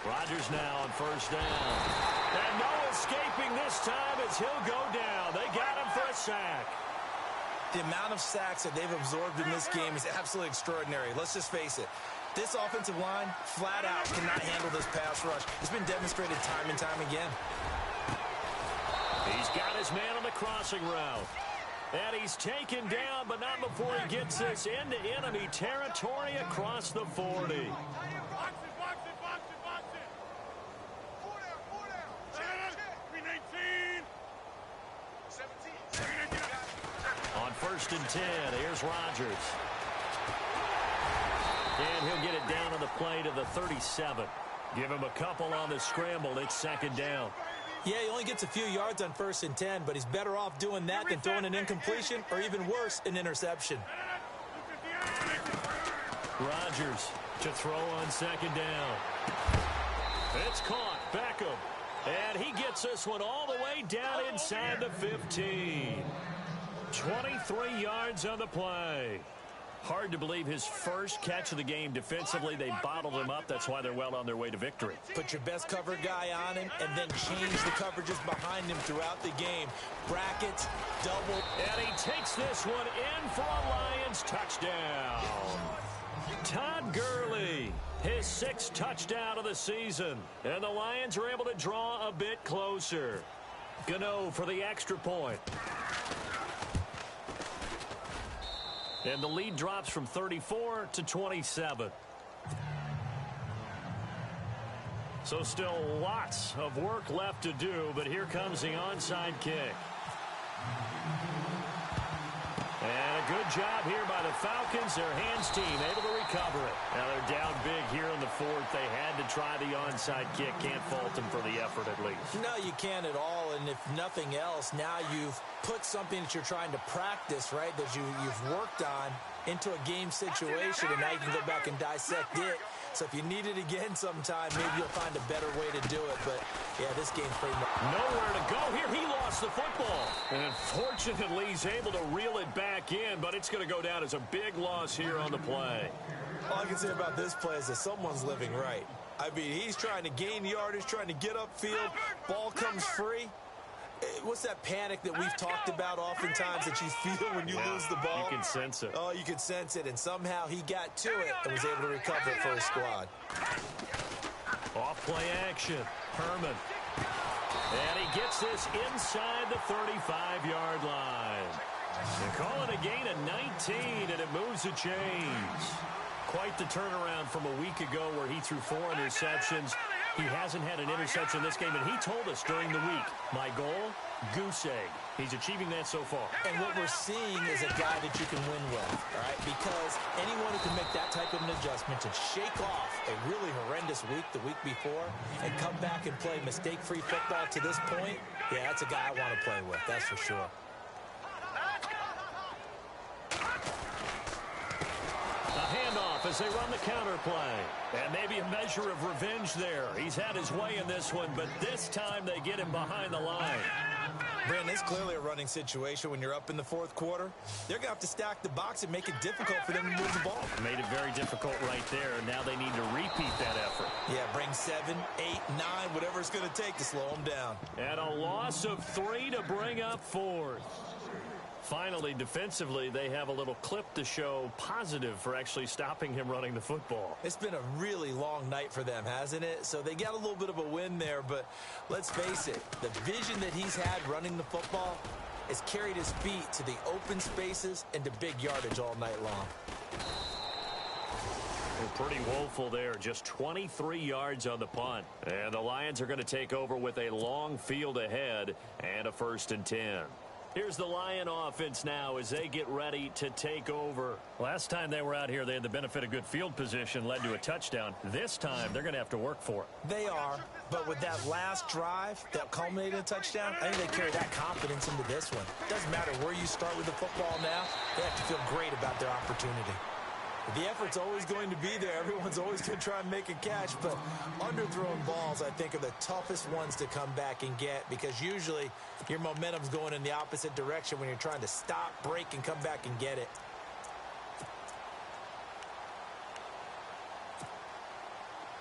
Rodgers now on first down. And no escaping this time as he'll go down. They got him for a sack. The amount of sacks that they've absorbed in this game is absolutely extraordinary. Let's just face it. This offensive line, flat out, cannot handle this pass rush. It's been demonstrated time and time again. He's got his man on the crossing route. And he's taken down, but not before he gets this into enemy territory across the 40. On 1st and 10, here's Rodgers. And he'll get it down on the play to the 37. Give him a couple on the scramble. It's second down. Yeah, he only gets a few yards on 1st and 10, but he's better off doing that than throwing an incompletion or even worse, an interception. Rodgers to throw on second down. It's caught. Beckham. And he gets this one all the way down inside the 15. 23 yards on the play. Hard to believe his first catch of the game defensively. They bottled him up. That's why they're well on their way to victory. Put your best cover guy on him and then change the coverages behind him throughout the game. Brackets, double. And he takes this one in for a Lions touchdown. Todd Gurley, his 6th touchdown of the season. And the Lions are able to draw a bit closer. Gano for the extra point. And the lead drops from 34 to 27. So still lots of work left to do, but here comes the onside kick. And a good job here by the Falcons. Their hands team able to recover it. Now they're down big here in the 4th. They had to try the onside kick. Can't fault them for the effort at least. No, you can't at all. And if nothing else, now you've put something that you're trying to practice, right, that you've worked on into a game situation, and now you can go back and dissect it. So if you need it again sometime, maybe you'll find a better way to do it. But, yeah, this game's pretty much nowhere to go here. He lost the football. And fortunately, he's able to reel it back in, but it's going to go down as a big loss here on the play. All I can say about this play is that someone's living right. I mean, he's trying to gain yardage, trying to get upfield. Ball comes free. What's that panic that we've talked about oftentimes that you feel when you lose the ball? You can sense it. Oh, you can sense it, and somehow he got to it and was able to recover it for his squad. Off play action. Herman. And he gets this inside the 35-yard line. They call it a gain of 19, and it moves the chains. Quite the turnaround from a week ago where he threw 4 interceptions. He hasn't had an interception this game, and he told us during the week, my goal, goose egg. He's achieving that so far. And what we're seeing is a guy that you can win with, all right? Because anyone who can make that type of an adjustment to shake off a really horrendous week the week before and come back and play mistake-free football to this point, yeah, that's a guy I want to play with, that's for sure. As they run the counter play. And maybe a measure of revenge there. He's had his way in this one, but this time they get him behind the line. Brandon, it's clearly a running situation when you're up in the fourth quarter. They're going to have to stack the box and make it difficult for them to move the ball. Made it very difficult right there. Now they need to repeat that effort. Yeah, bring 7, 8, 9, whatever it's going to take to slow them down. And a loss of 3 to bring up 4th. Finally, defensively, they have a little clip to show positive for actually stopping him running the football. It's been a really long night for them, hasn't it? So they got a little bit of a win there, but let's face it, the vision that he's had running the football has carried his feet to the open spaces and to big yardage all night long. They're pretty woeful there, just 23 yards on the punt. And the Lions are going to take over with a long field ahead and a 1st and 10. Here's the Lion offense now as they get ready to take over. Last time they were out here, they had the benefit of good field position, led to a touchdown. This time, they're going to have to work for it. They are, but with that last drive that culminated in a touchdown, I think they carry that confidence into this one. Doesn't matter where you start with the football now, they have to feel great about their opportunity. The effort's always going to be there. Everyone's always going to try and make a catch, but underthrown balls, I think, are the toughest ones to come back and get because usually your momentum's going in the opposite direction when you're trying to stop, break, and come back and get it.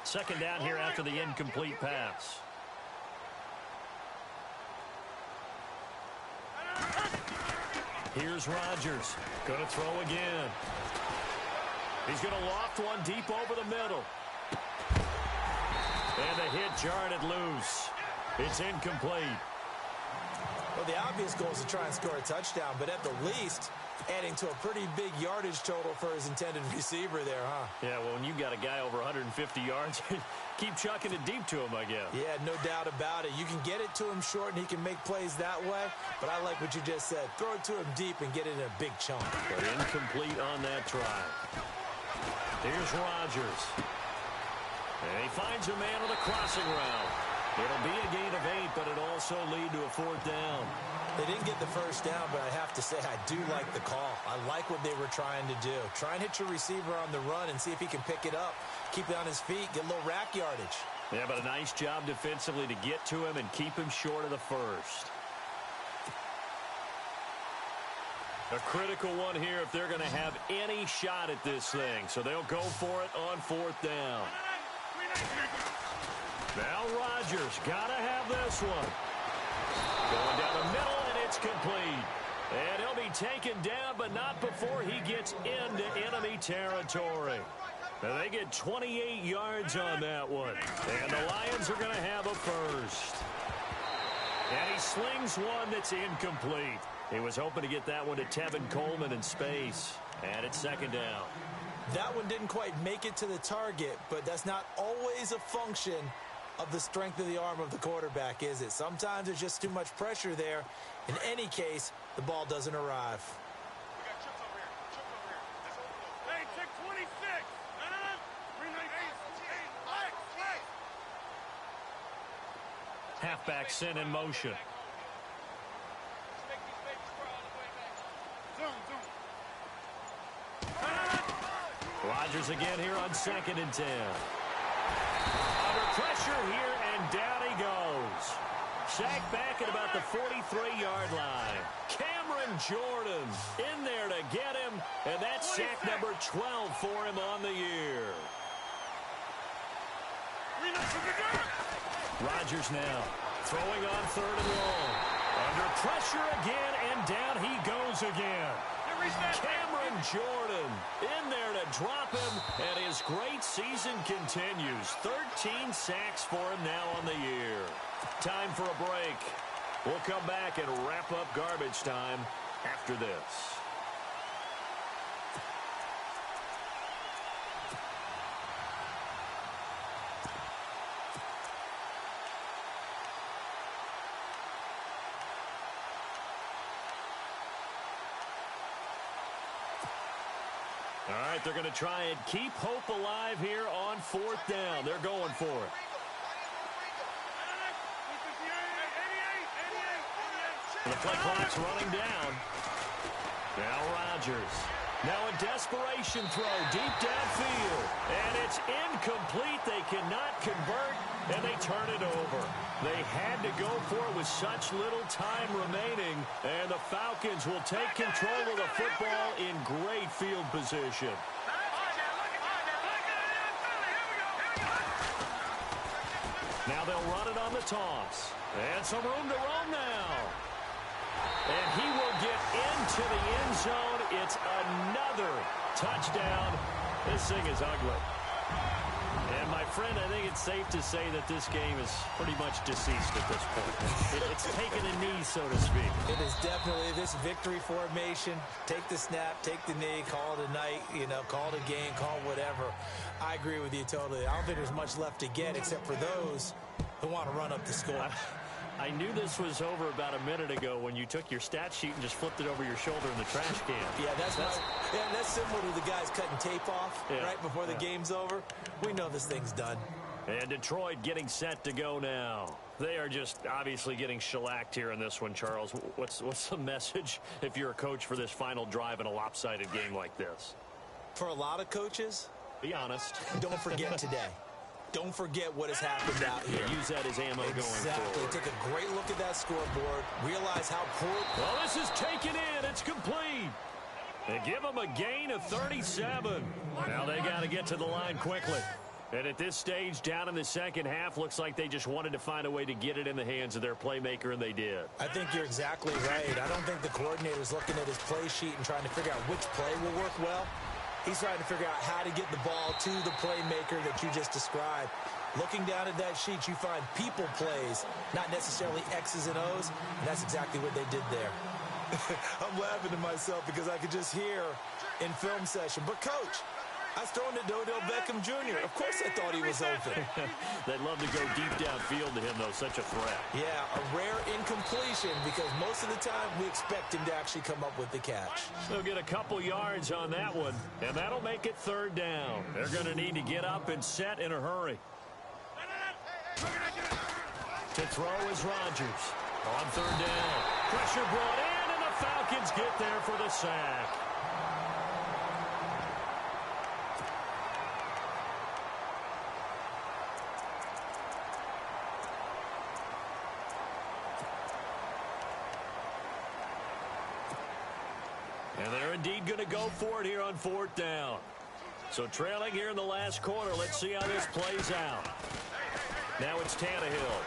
Second down here after the incomplete pass. Here's Rodgers. Going to throw again. He's going to loft one deep over the middle. And the hit jarred loose. It's incomplete. Well, the obvious goal is to try and score a touchdown, but at the least, adding to a pretty big yardage total for his intended receiver there, huh? Yeah, well, when you've got a guy over 150 yards, keep chucking it deep to him, I guess. Yeah, no doubt about it. You can get it to him short, and he can make plays that way, but I like what you just said. Throw it to him deep and get it in a big chunk. But incomplete on that try. Here's Rodgers. And he finds a man on the crossing route. It'll be a gain of 8, but it'll also lead to a 4th down. They didn't get the first down, but I have to say I do like the call. I like what they were trying to do. Try and hit your receiver on the run and see if he can pick it up. Keep it on his feet, get a little rack yardage. Yeah, but a nice job defensively to get to him and keep him short of the first. A critical one here if they're going to have any shot at this thing. So they'll go for it on 4th down. Now Rodgers got to have this one. Going down the middle, and it's complete. And he'll be taken down, but not before he gets into enemy territory. Now they get 28 yards on that one. And the Lions are going to have a first. And he slings one that's incomplete. He was hoping to get that one to Tevin Coleman in space. And it's 2nd down. That one didn't quite make it to the target, but that's not always a function of the strength of the arm of the quarterback, is it? Sometimes there's just too much pressure there. In any case, the ball doesn't arrive. We got chips over here. Chips over here. Hey, check 26. Halfback sent in motion. Rodgers again here on 2nd and 10. Under pressure here, and down he goes. Sacked back at about the 43-yard line. Cameron Jordan in there to get him, and that's sack number 12 for him on the year. Rodgers now throwing on 3rd and long. Under pressure again, and down he goes again. Cameron Jordan in there to drop him, and his great season continues. 13 sacks for him now on the year. Time for a break. We'll come back and wrap up garbage time after this. All right, they're going to try and keep hope alive here on 4th down. They're going for it. The play clock's running down. Now Rodgers. Now a desperation throw deep downfield. And it's incomplete. They cannot convert. and they turn it over. They had to go for it with such little time remaining, and the Falcons will take control of the football in great field position. Now they'll run it on the toss. And some room to roam now. And he will get into the end zone. It's another touchdown. This thing is ugly. And, my friend, I think it's safe to say that this game is pretty much deceased at this point. It's taken a knee, so to speak. It is definitely this victory formation. Take the snap, take the knee, call it a night, call it a game, call it whatever. I agree with you totally. I don't think there's much left to get except for those who want to run up the score. I knew this was over about a minute ago when you took your stat sheet and just flipped it over your shoulder in the trash can. Yeah, that's similar to the guys cutting tape off right before the game's over. We know this thing's done. And Detroit getting set to go now. They are just obviously getting shellacked here in this one, Charles. What's the message if you're a coach for this final drive in a lopsided game like this? For a lot of coaches, be honest. Don't forget today. Don't forget what has happened out here. Use that as ammo going forward. Exactly. Take a great look at that scoreboard. Realize how poor... Well, this is taken in. It's complete. They give them a gain of 37. Now they got to get to the line quickly. And at this stage, down in the second half, looks like they just wanted to find a way to get it in the hands of their playmaker, and they did. I think you're exactly right. I don't think the coordinator's looking at his play sheet and trying to figure out which play will work well. He's trying to figure out how to get the ball to the playmaker that you just described. Looking down at that sheet, you find people plays, not necessarily X's and O's, and that's exactly what they did there. I'm laughing to myself because I could just hear in film session, but Coach, I was throwing to Odell Beckham Jr. Of course I thought he was open. They'd love to go deep downfield to him, though. Such a threat. Yeah, a rare incompletion because most of the time we expect him to actually come up with the catch. They'll get a couple yards on that one, and that'll make it third down. They're going to need to get up and set in a hurry. To throw is Rodgers. On third down. Pressure brought in, and the Falcons get there for the sack. And they're indeed going to go for it here on fourth down. So trailing here in the last quarter, let's see how this plays out. Now it's Tannehill.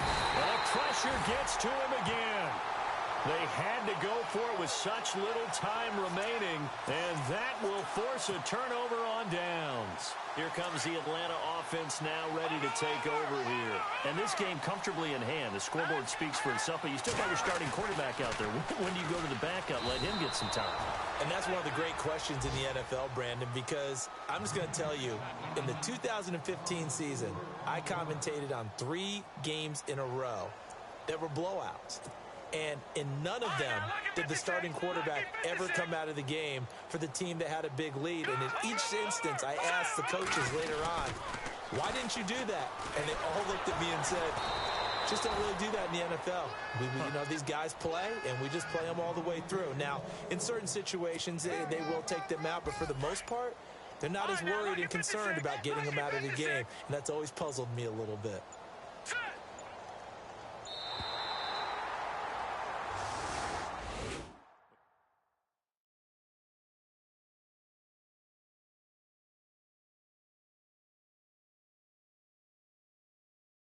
And the pressure gets to him again. They had to go for it with such little time remaining, and that will force a turnover on downs. Here comes the Atlanta offense now ready to take over here. And this game comfortably in hand. The scoreboard speaks for itself, but you still got your starting quarterback out there. When do you go to the backup, let him get some time? And that's one of the great questions in the NFL, Brandon, because I'm just going to tell you, in the 2015 season, I commentated on 3 games in a row that were blowouts. And in none of them did the starting quarterback ever come out of the game for the team that had a big lead. And in each instance, I asked the coaches later on, why didn't you do that? And they all looked at me and said, just don't really do that in the NFL. These guys play, and we just play them all the way through. Now, in certain situations, they will take them out, but for the most part, they're not as worried and concerned about getting them out of the game. And that's always puzzled me a little bit.